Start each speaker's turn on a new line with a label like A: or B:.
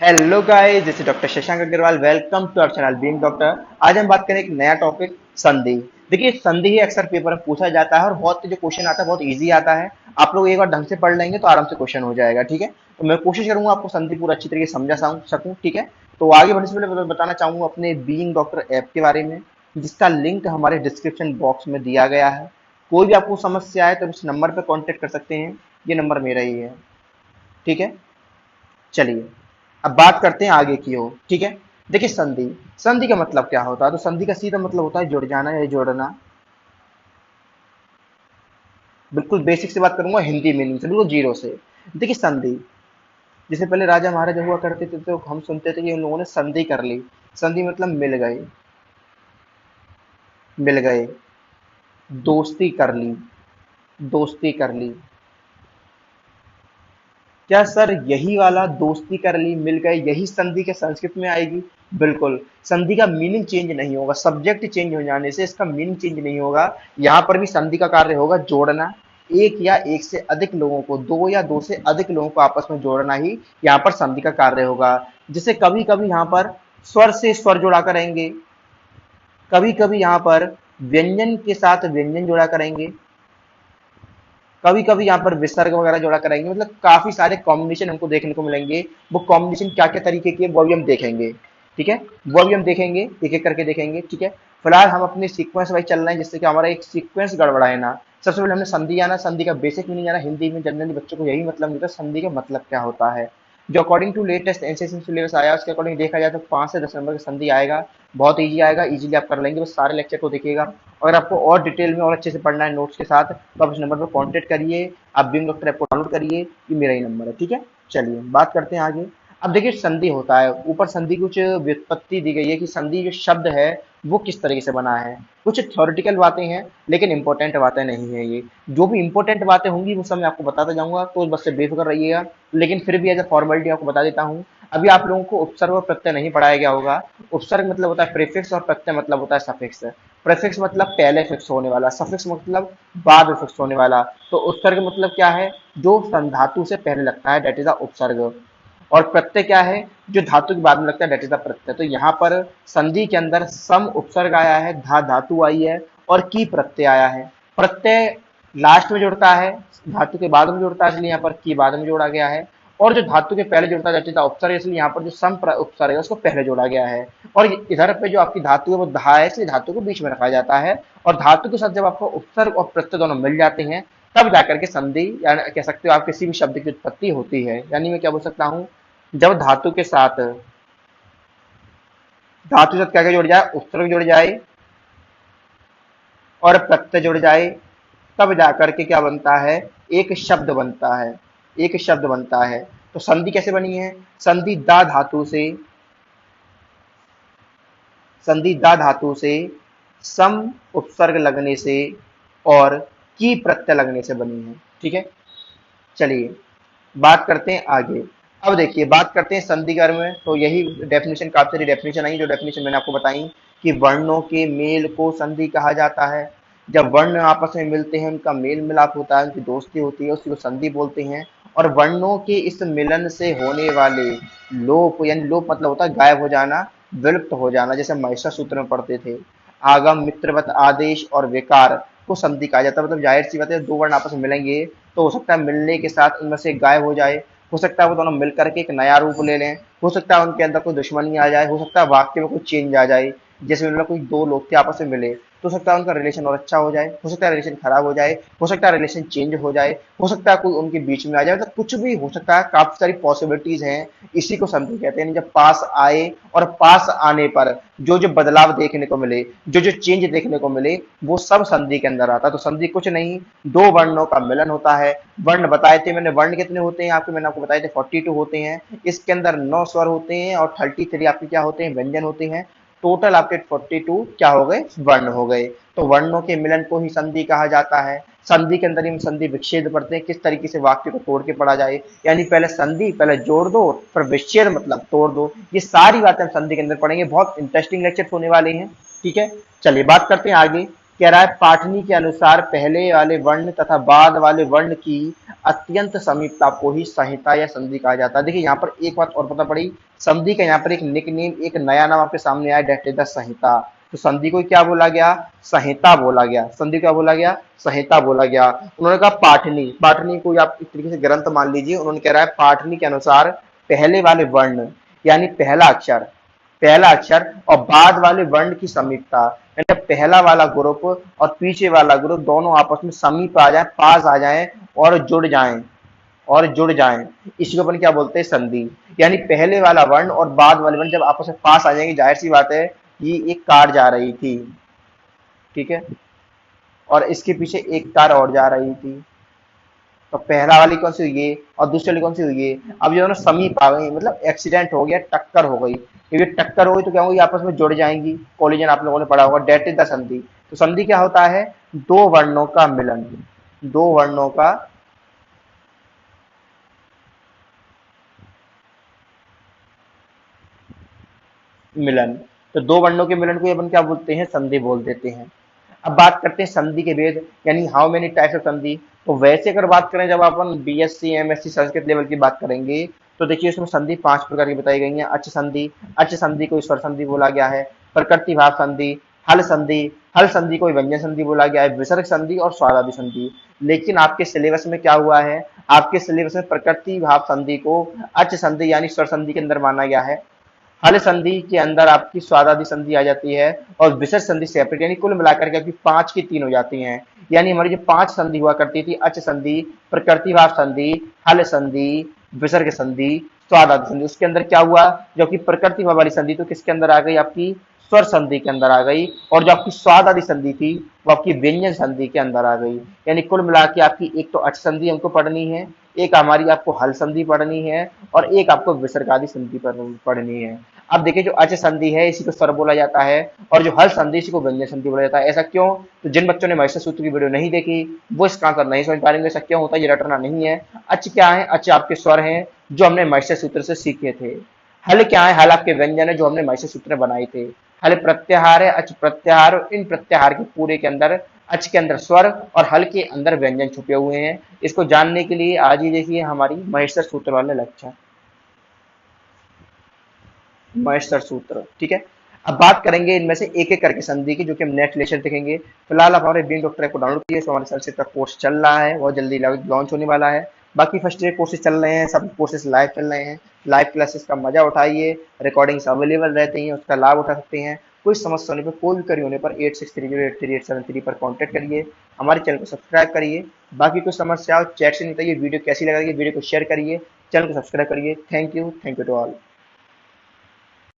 A: Hello guys, this is doctor Shashank Agarwal. Welcome to our channel being doctor. आज हम बात करें एक नया टॉपिक, संधि। देखिए, संधि ही अक्सर पेपर में पूछा जाता है और बहुत जो क्वेश्चन आता है बहुत इजी आता है। आप लोग एक बार ढंग से पढ़ लेंगे तो आराम से क्वेश्चन हो जाएगा। ठीक है, तो मैं कोशिश करूंगा आपको संधि पूरा अच्छी तरीके से समझा सकूं। ठीक है, तो आगे बढ़ने से पहले मैं बताना चाहूंगा अपने बीइंग डॉक्टर ऐप के बारे में, जिसका लिंक हमारे डिस्क्रिप्शन बॉक्स में दिया गया है। कोई भी आपको समस्या है तो इस नंबर पर कॉन्टेक्ट कर सकते हैं। ये नंबर मेरा ही है। ठीक है, चलिए अब बात करते हैं आगे की ओर। ठीक है, देखिए संधि। संधि का मतलब क्या होता है? तो संधि का सीधा मतलब होता है जुड़ जाना या जोड़ना। बिल्कुल बेसिक से बात करूंगा, हिंदी मीनिंग से, बिल्कुल जीरो से। देखिए संधि, जैसे पहले राजा महाराजा हुआ करते थे तो हम सुनते थे कि उन लोगों ने संधि कर ली। संधि मतलब मिल गए, मिल गए, दोस्ती कर ली, दोस्ती कर ली। क्या सर यही वाला दोस्ती कर ली मिल गए यही संधि के संस्कृत में आएगी? बिल्कुल। संधि का मीनिंग चेंज नहीं होगा, सब्जेक्ट चेंज हो जाने से इसका मीनिंग चेंज नहीं होगा। यहाँ पर भी संधि का कार्य होगा जोड़ना। एक या एक से अधिक लोगों को, दो या दो से अधिक लोगों को आपस में जोड़ना ही यहाँ पर संधि का कार्य होगा। जैसे कभी कभी यहाँ पर स्वर से स्वर जोड़ा करेंगे, कभी कभी यहाँ पर व्यंजन के साथ व्यंजन जोड़ा करेंगे, कभी कभी यहाँ पर विसर्ग वगैरह जोड़ा कराएंगे। मतलब काफी सारे कॉम्बिनेशन हमको देखने को मिलेंगे। वो कॉम्बिनेशन क्या क्या तरीके के, वो भी हम देखेंगे। ठीक है, वो भी हम देखेंगे, एक एक करके देखेंगे। ठीक है, फिलहाल हम अपने सीक्वेंस वाइज चल रहे हैं जिससे कि हमारा एक सीक्वेंस गड़बड़ाए ना। सबसे पहले हमने संधि जाना, संधि का बेसिक मीनिंग जाना। हिंदी में जनरली बच्चों को यही मतलब नहीं होता संधि का मतलब क्या होता है। जो according to latest NCC syllabus आया उसके अकॉर्डिंग देखा जाए तो 5 से 10 नंबर का संधि आएगा। बहुत इजी आएगा, इजीली आप कर लेंगे, बस सारे लेक्चर को देखिएगा। अगर आपको और डिटेल में और अच्छे से पढ़ना है नोट्स के साथ तो आप इस नंबर पर कॉन्टेक्ट करिए। आप बीइंग डॉक्टर ऐप को डाउनलोड करिए, ये मेरा ही नंबर है। ठीक है, चलिए बात करते हैं आगे। अब देखिए संधि होता है, ऊपर संधि कुछ व्युत्पत्ति दी गई है कि संधि जो शब्द है वो किस तरीके से बना है। कुछ थ्योरेटिकल बातें हैं लेकिन इंपॉर्टेंट बातें नहीं है ये। जो भी इंपॉर्टेंट बातें होंगी वो सब मैं आपको बताता जाऊंगा, तो बस से बेफिक्र रहिएगा। लेकिन फिर भी एज अ फॉर्मेलिटी आपको बता देता हूँ। अभी आप लोगों को उपसर्ग और प्रत्यय नहीं पढ़ाया गया होगा। उपसर्ग मतलब होता है प्रीफिक्स और प्रत्यय मतलब होता है सफिक्स। प्रीफिक्स मतलब पहले फिक्स होने वाला, सफिक्स मतलब बाद में फिक्स होने वाला। तो उपसर्ग मतलब क्या है? जो संधातु से पहले लगता है, दैट इज द उपसर्ग। और प्रत्यय क्या है? जो धातु के बाद में लगता है, दैट इज द प्रत्यय। तो यहाँ पर संधि के अंदर सम उपसर्ग आया है, धा धातु आई है और की प्रत्यय आया है। प्रत्यय लास्ट में जुड़ता है, धातु के बाद में जुड़ता है, इसलिए यहाँ पर की बाद में जोड़ा गया है। और जो धातु के पहले जुड़ता है दैट इज द उपसर्ग, इसलिए यहाँ पर जो सम उपसर्ग है उसको पहले जोड़ा गया है। और इधर पे जो आपकी धातु है वो धा है, इसलिए धातु को बीच में रखा जाता है। और धातु के साथ जब आपको उपसर्ग और प्रत्यय दोनों मिल जाते हैं तब जाकर के संधि, या कह सकते हो आप किसी भी शब्द की उत्पत्ति होती है। यानी मैं क्या बोल सकता हूँ, जब धातु के साथ, धातु के साथ क्या क्या जुड़ जाए, उपसर्ग जुड़ जाए और प्रत्यय जुड़ जाए, तब जाकर के क्या बनता है, एक शब्द बनता है। एक शब्द बनता है। तो संधि कैसे बनी है? संधि दा धातु से, संधि दा धातु से सम उपसर्ग लगने से और की प्रत्यय लगने से बनी है। ठीक है, चलिए बात करते हैं आगे। अब देखिए बात करते हैं संधिकर में, तो यही डेफिनेशन, काफी सारी डेफिनेशन आई जो डेफिनेशन मैंने आपको बताई कि वर्णों के मेल को संधि कहा जाता है। जब वर्ण आपस में मिलते हैं, उनका मेल मिलाप होता है, उनकी दोस्ती होती है, उसी को संधि बोलते हैं। और वर्णों के इस मिलन से होने वाले लोप, यानी लोप मतलब होता है गायब हो जाना, विलुप्त हो जाना। जैसे महिषा सूत्र में पढ़ते थे, आगम मित्रवत आदेश और विकार को संधि कहा जाता है। मतलब जाहिर सी बात है, दो वर्ण आपस में मिलेंगे तो हो सकता है मिलने के साथ उनमें से गायब हो जाए, हो सकता है वो दोनों मिलकर के एक नया रूप ले लें, हो सकता है उनके अंदर कोई दुश्मनी आ जाए, हो सकता है वाक्य में कोई चेंज आ जाए। जैसे उनमें कोई दो लोग थे आपस में मिले तो हो सकता है उनका रिलेशन और अच्छा हो जाए, हो सकता है रिलेशन खराब हो जाए, हो सकता है रिलेशन चेंज हो जाए, हो सकता है कोई उनके बीच में आ जाए। मतलब कुछ भी हो सकता है, काफी सारी पॉसिबिलिटीज हैं। इसी को संधि कहते हैं। जब पास आए और पास आने पर जो जो बदलाव देखने को मिले, जो जो चेंज देखने को मिले, वो सब संधि के अंदर आता है। तो संधि कुछ नहीं, दो वर्णों का मिलन होता है। वर्ण बताए थे मैंने, वर्ण कितने होते हैं आपके, मैंने आपको बताए थे 42 होते हैं। इसके अंदर 9 स्वर होते हैं और 33 आपके क्या होते हैं, व्यंजन होते हैं। टोटल आपके 42 क्या हो गए, वर्ण हो गए। तो वर्णों के मिलन को ही संधि कहा जाता है। संधि के अंदर ही हम संधि विच्छेद पढ़ते हैं, किस तरीके से वाक्य को तोड़ के पढ़ा जाए। यानी पहले संधि, पहले जोड़ दो, फिर विच्छेद मतलब तोड़ दो। ये सारी बातें हम संधि के अंदर पढ़ेंगे, बहुत इंटरेस्टिंग लेक्चर होने वाले हैं। ठीक है, चलिए बात करते हैं आगे। कह रहा है पाठनी के अनुसार पहले वाले वर्ण तथा बाद वाले वर्ण की अत्यंत समीपता को ही संहिता या संधि कहा जाता है। देखिए यहाँ पर एक बात और पता पड़ी, संधि का यहाँ पर एक निक नेम, एक नया नाम आपके सामने आया, डेट इज द संहिता। तो संधि को क्या बोला गया? संहिता बोला गया। संधि क्या बोला गया? संहिता बोला गया। उन्होंने कहा पाठनी, पाठनी को आप एक तरीके से ग्रंथ मान लीजिए। उन्होंने कह रहा है पाठनी के अनुसार पहले वाले वर्ण यानी पहला अक्षर और बाद वाले वर्ण की समीपता, यानी पहला वाला ग्रुप और पीछे वाला ग्रुप दोनों आपस में समीप आ जाए, पास आ जाए और जुड़ जाएं, इसी को अपन क्या बोलते हैं? संधि। यानी पहले वाला वर्ण और बाद वाले वर्ण जब आपस में पास आ जाएंगे, जाहिर सी बात है ये एक कार जा रही थी, ठीक है, और इसके पीछे एक कार और जा रही थी। तो पहला वाली कौन सी हुई है और दूसरी वाली कौन सी हुई है? अब ये दोनों समीप आ गई, मतलब एक्सीडेंट हो गया, टक्कर हो गई। क्योंकि टक्कर हो गई तो क्या होगी? आपस में जुड़ जाएंगी। कोलिजन आप लोगों ने पढ़ा होगा, डेट इज द संधि। तो संधि क्या होता है? दो वर्णों का मिलन, दो वर्णों का मिलन। तो दो वर्णों के मिलन को अपन क्या बोलते हैं? संधि बोल देते हैं। अब बात करते हैं संधि के भेद, यानी हाउ मेनी टाइप्स ऑफ संधि। तो वैसे अगर बात करें, जब अपन बीएससी एमएससी संस्कृत लेवल की बात करेंगे, तो देखिए इसमें संधि 5 प्रकार की बताई गई है। अच संधि, अच संधि को स्वर संधि बोला गया है। प्रकृति भाव संधि, हल संधि, हल संधि को व्यंजन संधि बोला गया है। विसर्ग संधि और स्वादादि संधि। लेकिन आपके सिलेबस में क्या हुआ है? आपके सिलेबस में प्रकृति भाव संधि को अच संधि यानी स्वर संधि के अंदर माना गया है। हल संधि के अंदर आपकी स्वादादि संधि आ जाती है और विसर्ग संधि सेपरेट, यानी कुल मिलाकर के आपकी 5 की 3 हो जाती हैं। यानी हमारी जो 5 संधि हुआ करती थी, अच संधि, प्रकृतिभाव संधि, हल संधि, विसर्ग संधि, स्वादादि संधि, उसके अंदर क्या हुआ? जो कि प्रकृतिभाव वाली संधि तो किसके अंदर आ गई? आपकी स्वर संधि के अंदर आ गई। और जो आपकी स्वादादि संधि थी वो आपकी व्यंजन संधि के अंदर आ गई। यानी कुल मिला के आपकी एक तो अच संधि हमको पढ़नी है, एक हमारी आपको हल संधि पढ़नी है और एक आपको विसर्गादि संधि पढ़नी है। अब देखिए जो अच संधि है इसी को स्वर बोला जाता है और जो हल संधि इसी को व्यंजन संधि बोला जाता है। ऐसा क्यों? तो जिन बच्चों ने महिषा सूत्र की वीडियो नहीं देखी वो इसका आंसर नहीं समझ पाएंगे। ऐसा क्यों होता है? ये रटना नहीं है। अच क्या है? अच आपके स्वर हैं जो हमने महिषा सूत्र से सीखे थे। हल क्या है? हल आपके व्यंजन है जो हमने महिषा सूत्र में बनाए थे। हल प्रत्याहार है, अच प्रत्याहार, और इन प्रत्याहार के पूरे के अंदर अच के अंदर स्वर और हल के अंदर व्यंजन छुपे हुए हैं। इसको जानने के लिए आज ही देखिए हमारी महिषा सूत्र वाले लेक्चर, महेश्वर सूत्र, ठीक है। अब बात करेंगे इनमें से एक एक करके संधि की, जो कि हम नेक्स्ट लेक्चर देखेंगे। फिलहाल आप हमारे बीइंग डॉक्टर ऐप को डाउनलोड कीजिए। हमारे संस्कृत का कोर्स चल रहा है, बहुत जल्दी लॉन्च होने वाला है। बाकी फर्स्ट ईयर कोर्सेज चल रहे हैं, सब कोर्सेज लाइव चल रहे हैं। लाइव क्लासेस का मजा उठाइए, रिकॉर्डिंग्स अवेलेबल रहती हैं, उसका लाभ उठा सकते हैं। कोई समस्या होने पर, कोई भी क्वेरी होने पर 8630833873 पर कॉन्टैक्ट करिए। हमारे चैनल को सब्सक्राइब करिए। बाकी कोई समस्या हो चैट से नहीं, वीडियो कैसी लगा, वीडियो को शेयर करिए, चैनल को सब्सक्राइब करिए। Thank you to all.